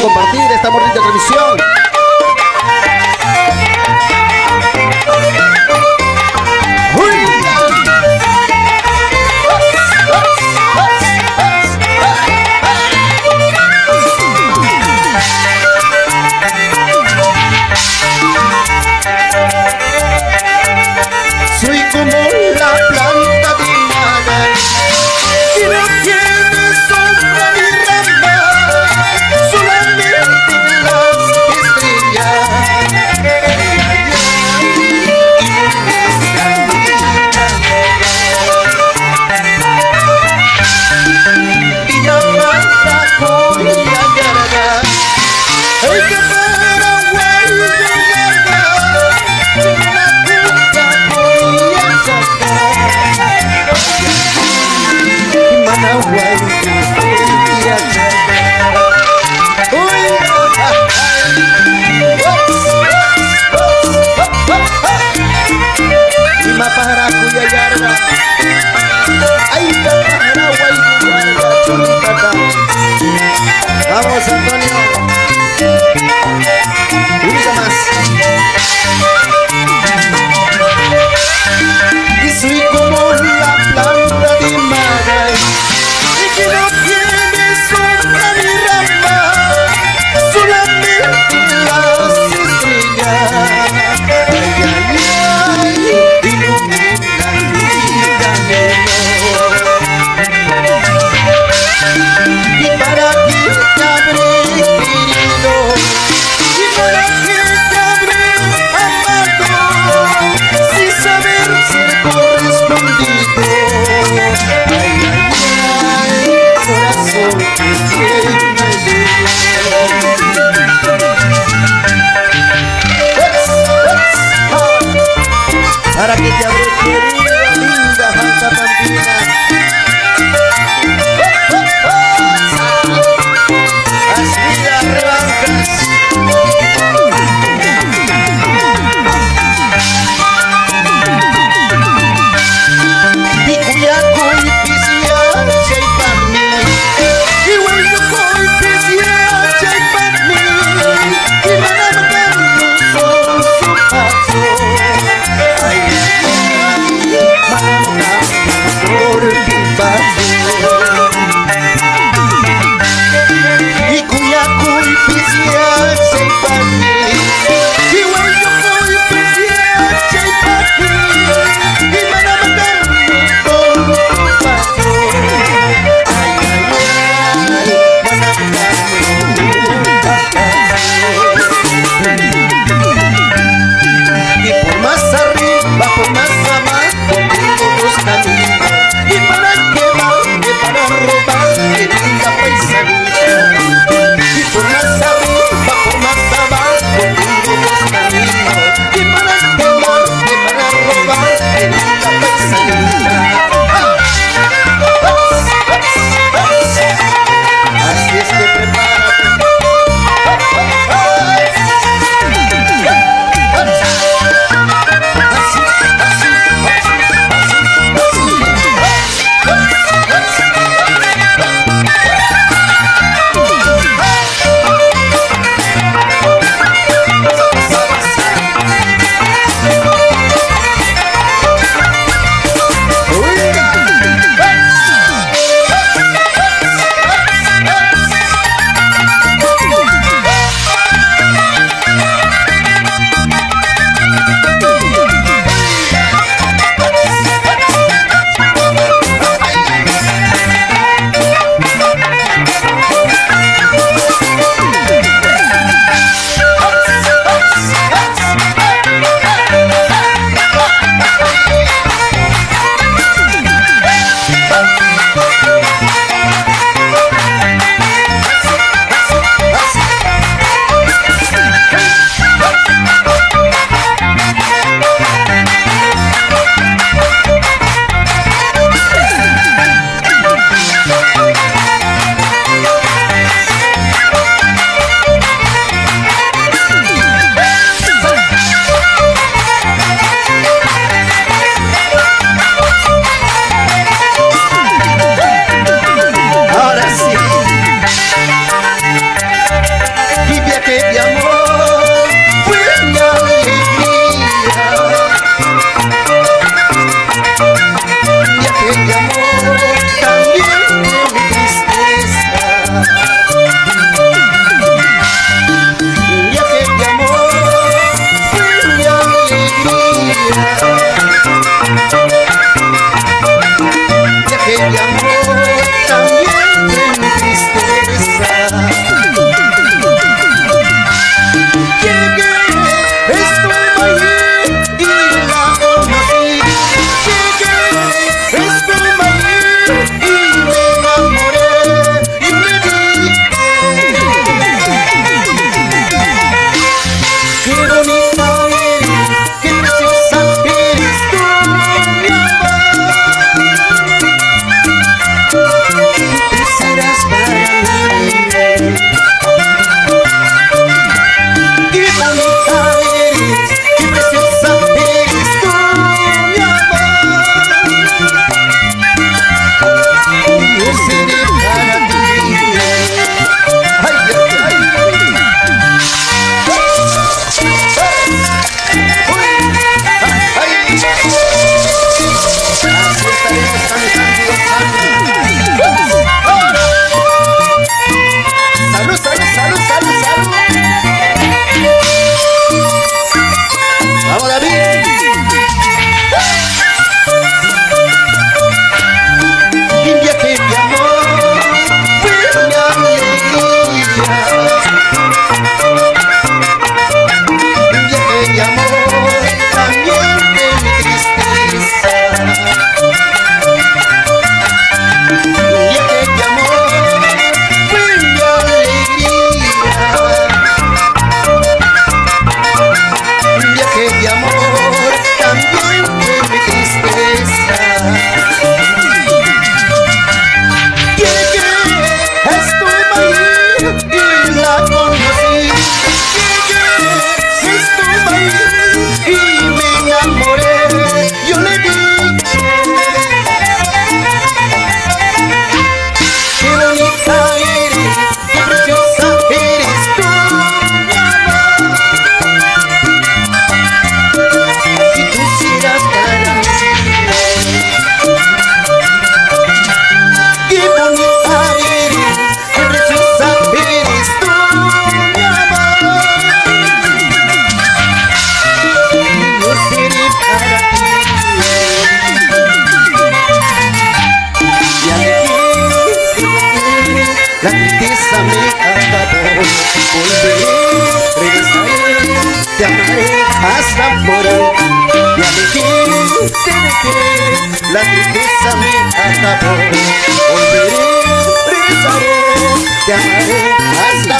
compartir esta bonita transmisión. Soy como la planta de Magal, que no tiene sombra ni rama, solamente las estrellas. Y la mata con la yarda, hay que Paraguay de yarda, una puta podía sacar. Managuay podía sacar. Y Maparacuya yarda, ay Paraguay de yarda, choripata. Vamos Antonio, unita más. Y soy como la planta de Magal, y que no tiene sombra ni rama, solamente las estrellas. Ay, ay, ay, iluminan mi camino. Y para que te habré querido, y para que te habré amado, sin saber ser correspondido. Ay, ay, ay, corazón que tiene para que te habré querido, linda Janta Pampina. Aspira, rebancas. Y Cuyaco y Pisia, Chaypamni, y Huayuco y Pisia, Chaypamni, y Manamacano son su paso. Ay, Manamacano por mi paso. Y Cuyaco y Pisia, Chaypamni, y Huayuco y Pisia, Chaypamni, y Manamacano son su paso. Ay, ay, ay, y por más arriba, por más abajo, tengo dos caminos. Y para quemarme, para robar, qué linda paisanita. Y por más arriba, de amor fue mi alegría, viaje de amor también fue mi tristeza, viaje de amor fue mi alegría, viaje de amor también fue mi tristeza. Llegué, estuve allí y la conocí. Llegué, estuve allí y me enamoré y me dije: qué bonita eres, qué preciosa eres tú, mi amor. Tú serás para mí. Qué bonita eres, qué preciosa eres tú, mi amor. Yo seré para ti. Ay, ay, ay. Uy, ay, ay. Así estaremos cantando, gozando. Salud, salud, salud, salud, salud. Vamos, David. Y un viaje de amor fue mi alegría, un viaje de amor también fue mi tristeza, un viaje de amor fue mi alegría, un viaje de amor también fue mi tristeza. Llegué, estuve allí y la conocí. Llegué, estuve allí y me enamoré. Yo le dije: qué bonita eres, qué preciosa eres tú, mi amor. Y tú serás para mí. Qué bonita eres, qué preciosa eres tú, mi amor. Yo seré para ti. Me alejé, la tristeza me acabó. Volveré, regresaré, te amaré hasta por hoy. Me alejé, te dejé, la tristeza me acabó. Volveré, regresaré, te amaré hasta